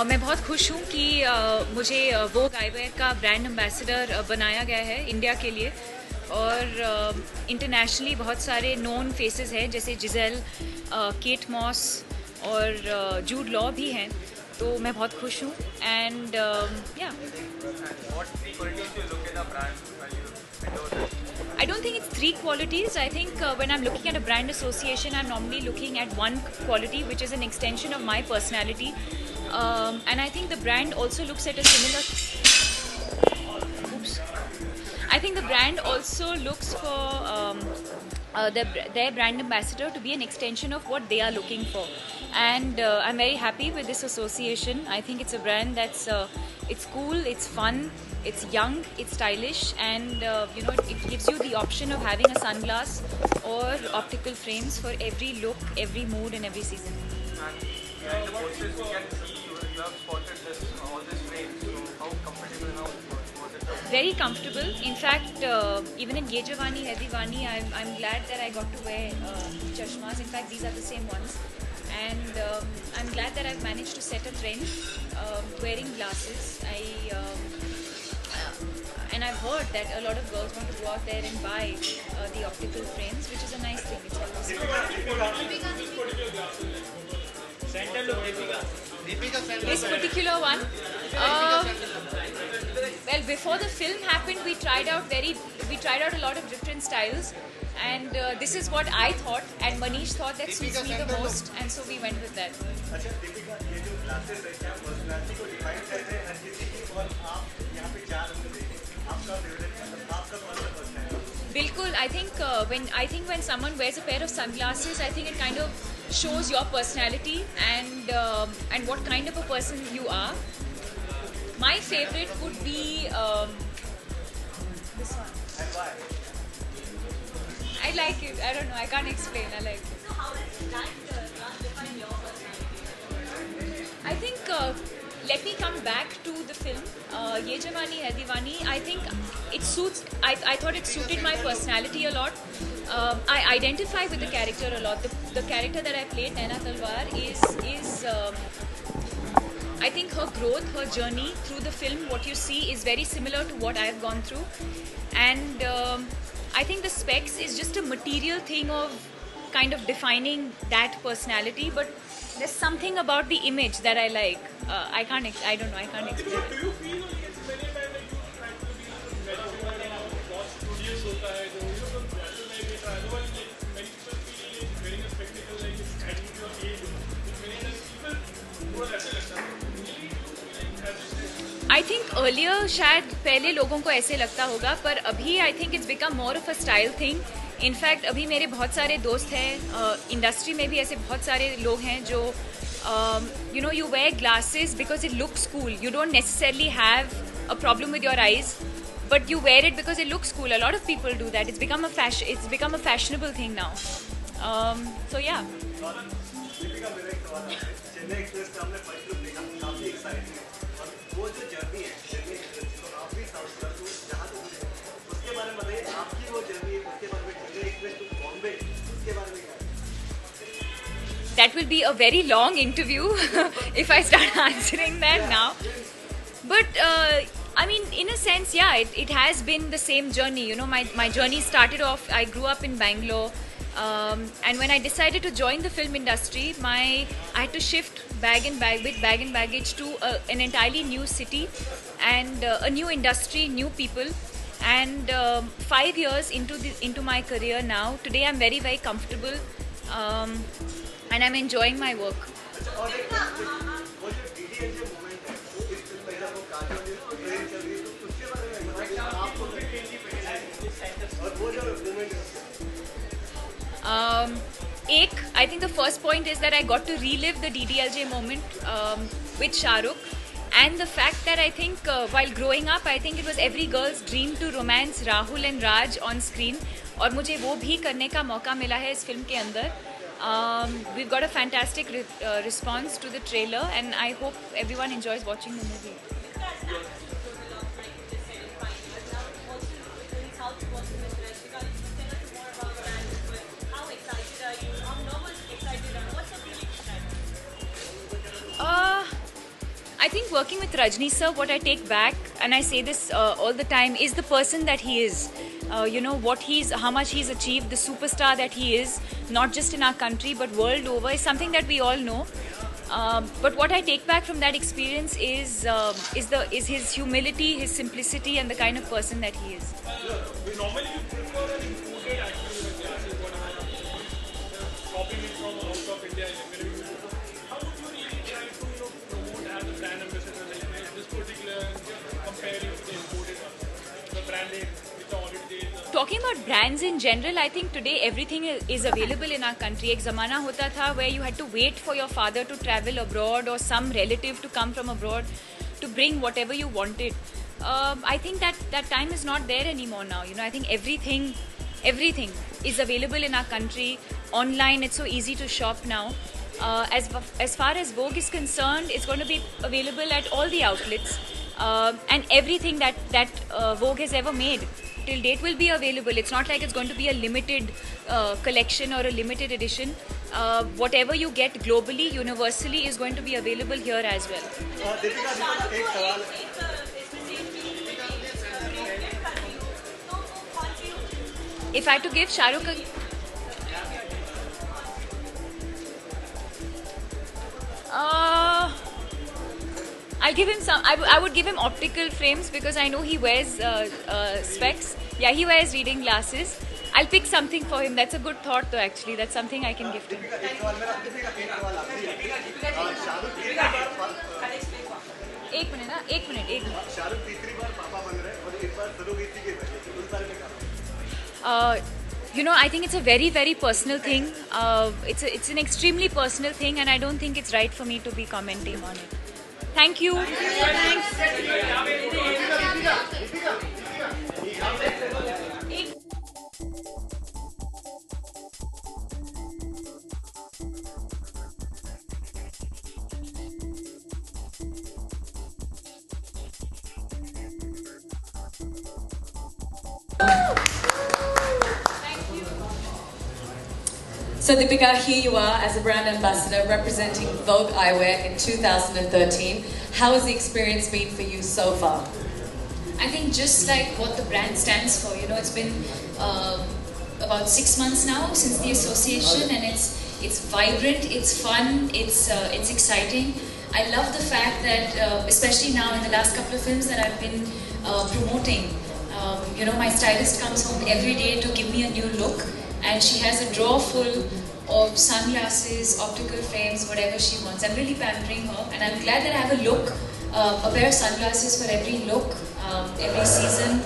मैं बहुत खुश हूँ कि मुझे वोग आईवेयर का ब्रांड एम्बेसडर बनाया गया है इंडिया के लिए। और इंटरनेशनली बहुत सारे नोन फेसेस हैं, जैसे जिजेल, केट मॉस और जूड लॉ भी हैं। तो मैं बहुत खुश हूँ एंड या I don't think it's three qualities. I think when I'm looking at a brand association, I'm normally looking at one quality, which is an extension of my personality. And I think the brand also looks at a similar. Oops. I think the brand also looks for their brand ambassador to be an extension of what they are looking for. And I'm very happy with this association. I think it's a brand that's it's cool, it's fun, it's young, it's stylish, and it gives you the option of having a sunglass or optical frames for every look, every mood, and every season. And the posters we can see you have spotted all this frames. So how comfortable now was it? Very comfortable. In fact, even in Ye Jawani Hai Deewani, I'm glad that I got to wear chashmas. In fact, these are the same ones. And I'm glad that I've managed to set a trend wearing glasses. And I've heard that a lot of girls want to go out there and buy the optical frames, which is a nice thing. It's this particular one. Well, before the film happened, we tried out a lot of different styles, and this is what I thought, and Manish thought that suits me the most, and so we went with that. Bilkul, I think when someone wears a pair of sunglasses, I think it kind of shows your personality and what kind of a person you are. My favorite would be this one. And why? I like it. I don't know. I can't explain. I like it. So how does that define your personality? I think let me come back to the film. Ye Jawani Hai Deewani. I think it suits. I thought it suited my personality a lot. I identify with the character a lot. The character that I played, Naina Talwar, is I think her growth, her journey through the film, what you see is very similar to what I've gone through. And I think the specs is just a material thing of kind of defining that personality, but there's something about the image that I like. I can't explain it. Do you feel many times like you try to be measurable and बहुत studious होता है जो तो वैसे में भी try otherwise many people feel wearing a spectacle like it's adding to your age which many times people वो ऐसे लगता है I think earlier शायद पहले लोगों को ऐसे लगता होगा, पर अभी I think it's become more of a style thing. In fact अभी मेरे बहुत सारे दोस्त हैं, इंडस्ट्री में भी ऐसे बहुत सारे लोग हैं जो you wear glasses because it looks cool. You don't necessarily have a problem with your eyes, but you wear it because it looks cool. A lot of people do that. It's become a fashionable thing now. So yeah. वो जो journey है तो आप भी south का तो जहाँ तो उसके बारे में बताइए, आपकी वो जर्नी उसके बारे में चेन्नई एक्सप्रेस टू बॉम्बे उसके बारे में क्या? That will be a very long interview if I start answering that now. But I mean, in a sense, yeah, it has been the same journey. You know, my journey started off, I grew up in Bangalore. And when I decided to join the film industry, I had to shift with bag and baggage to an entirely new city and a new industry, new people. And 5 years into my career now, today I'm very, very comfortable and I'm enjoying my work. और एक वो जो DDLJ moment है वो इस film में जब वो काजोल ट्रेन चल रही है तो उसके बारे में बताइए आपको और वो जो मोमेंट है I think the first point is that I got to relive the DDLJ moment with Shah Rukh, and the fact that I think while growing up, I think it was every girl's dream to romance Rahul and Raj on screen, और मुझे वो भी करने का मौका मिला है इस फिल्म के अंदर. We've got a fantastic response to the trailer, and I hope everyone enjoys watching the movie. I think working with Rajni sir, what I take back, and I say this all the time, is the person that he is. How much he's achieved, the superstar that he is, not just in our country but world over, is something that we all know. But what I take back from that experience is his humility, his simplicity, and the kind of person that he is. Normally you prefer an imported actor with a glasses, whatever, copying it from out of India. How would you really try to promote as a brand ambassador like this particular, comparing to the imported one, the branded, which are already there? Talking about brands in general, I think today everything is available in our country. Ek zamana hota tha where you had to wait for your father to travel abroad or some relative to come from abroad to bring whatever you wanted. I think that time is not there anymore now. I think everything is available in our country. Online, it's so easy to shop now. As far as Vogue is concerned, it's going to be available at all the outlets. And everything that Vogue has ever made till date will be available. It's not like it's going to be a limited collection or a limited edition. Whatever you get globally, universally, is going to be available here as well. Deepika एक सवाल है। If I had to give Shah Rukh I'll give him some. I would give him optical frames because I know he wears specs. Yeah, he wears reading glasses. I'll pick something for him. That's a good thought, though. Actually, that's something I can gift him. एक सवाल मेरा दीपिका एक सवाल आखिरी है। शाहरुख तीसरी बार एक minute. Shahrukh तीसरी बार पापा बन रहे हैं और इस बार सरोगेसी के वजह से उस बारे में क्या? I think it's a very, very personal thing. It's an extremely personal thing, and I don't think it's right for me to be commenting on it. Thank you. So Deepika, here you are as a brand ambassador representing Vogue Eyewear in 2013. How has the experience been for you so far? I think just like what the brand stands for, it's been about 6 months now since the association, and it's vibrant, it's fun, it's exciting. I love the fact that, especially now in the last couple of films that I've been promoting, my stylist comes home every day to give me a new look, and she has a drawer full of sunglasses, optical frames, whatever she wants. I'm really pampering her, and I'm glad that I have a look, a pair of sunglasses for every look, every season.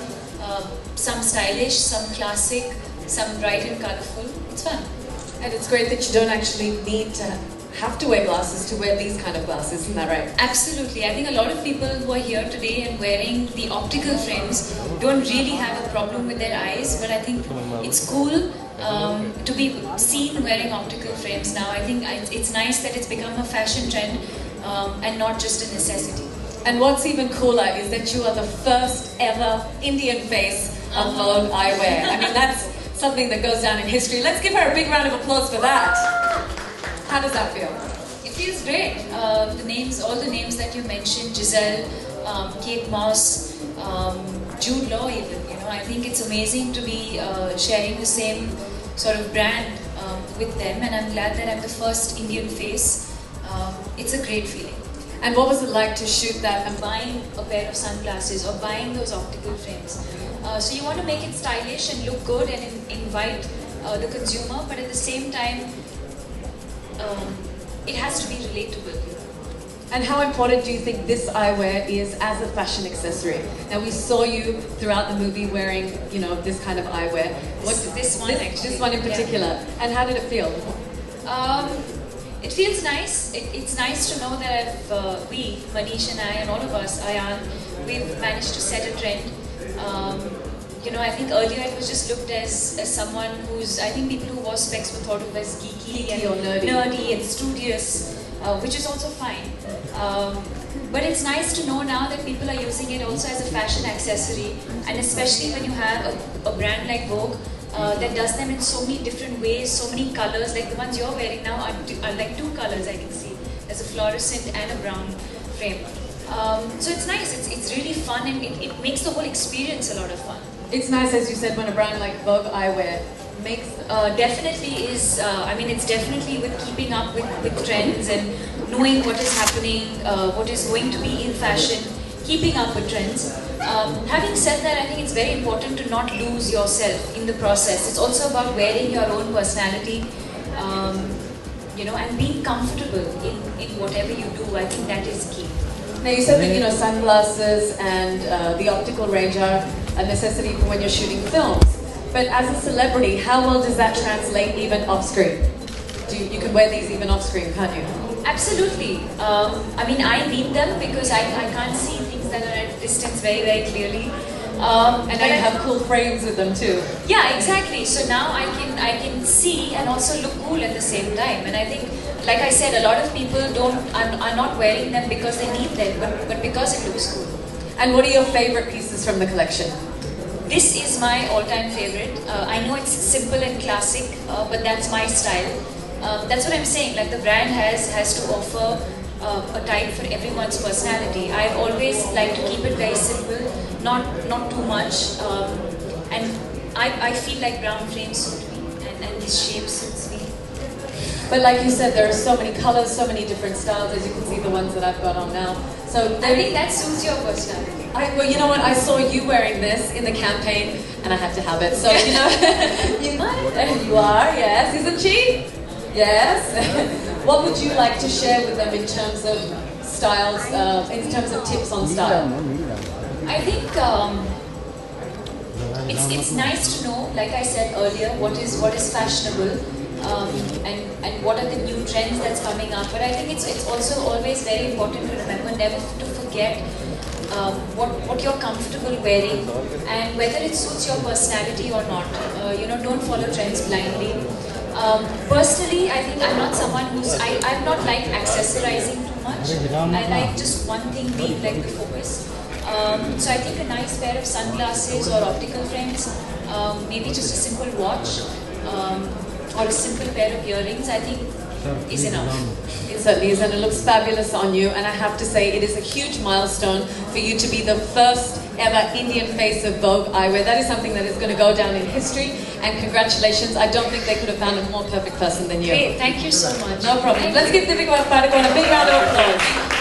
Some stylish, some classic, some bright and colorful. It's fun. And it's great that you don't actually need to have to wear glasses to wear these kind of glasses, isn't that right? Absolutely. I think a lot of people who are here today and wearing the optical frames don't really have a problem with their eyes, but I think it's cool to be seen wearing optical frames now. I think it's nice that it's become a fashion trend and not just a necessity. And what's even cooler is that you are the first ever Indian face of Vogue Eyewear. I mean, that's something that goes down in history. Let's give her a big round of applause for that. How does that feel? It feels great. All the names that you mentioned, Giselle, Kate Moss, Jude Law even, I think it's amazing to be sharing the same sort of brand with them, and I'm glad that I'm the first Indian face. It's a great feeling. And what was it like to shoot that? And buying a pair of sunglasses or buying those optical frames. So you want to make it stylish and look good and invite the consumer, but at the same time, it has to be relatable. And how important do you think this eyewear is as a fashion accessory? Now we saw you throughout the movie wearing, this kind of eyewear. This one actually. This one in particular. Yeah. And how did it feel? It feels nice. It's nice to know that we, Manish and I, and all of us, Ayan, we've managed to set a trend. I think earlier it was just looked as someone who's, I think people who wore specs were thought of as geeky and or nerdy and studious, which is also fine. But it's nice to know now that people are using it also as a fashion accessory, and especially when you have a brand like Vogue that does them in so many different ways, so many colors. Like the ones you're wearing now are like 2 colors I can see. There's a fluorescent and a brown frame. So it's nice. It's really fun, and it makes the whole experience a lot of fun. It's nice, as you said, when a brand like Vogue Eyewear makes. Definitely is. I mean, it's definitely with keeping up with trends and knowing what is happening, what is going to be in fashion, keeping up with trends. Having said that, I think it's very important to not lose yourself in the process. It's also about wearing your own personality, and being comfortable in whatever you do. I think that is key. Now you said that sunglasses and the optical range are a necessity for when you're shooting films. But as a celebrity, how well does that translate even off screen? You can wear these even off screen, can't you? Absolutely. I mean, I need them because I can't see things that are at distance very, very clearly. And I have cool frames with them too. Yeah, exactly. So now I can see and also look cool at the same time. And I think, like I said, a lot of people are not wearing them because they need them, but because it looks cool. And what are your favorite pieces from the collection? This is my all-time favorite. I know it's simple and classic, but that's my style. That's what I'm saying. Like the brand has to offer a type for everyone's personality. I always like to keep it very simple, not too much, and I feel like brown frames suit me, and this shape suits me. But like you said, there are so many colors, so many different styles, as you can see the ones that I've got on now. So I think that suits your personality. Well, you know what? I saw you wearing this in the campaign, and I had to have it. So you might, and you are, yes, isn't she? Yes. What would you like to share with them in terms of styles, in terms of tips on style? I think it's nice to know, like I said earlier, what is fashionable, and what are the new trends that's coming up. But I think it's also always very important to remember never to forget what you're comfortable wearing and whether it suits your personality or not. Don't follow trends blindly. Personally, I think I'm not someone I'm not like accessorizing too much. I like just one thing being like the focus. So I think a nice pair of sunglasses or optical frames, maybe just a simple watch, or a simple pair of earrings, I think is enough. It certainly is, and it looks fabulous on you. And I have to say, it is a huge milestone for you to be the first ever Indian face of Vogue Eyewear. That is something that is going to go down in history. And congratulations! I don't think they could have found a more perfect person than you. Great, thank you so much. No problem. Let's give Deepika Padukone a big round of applause.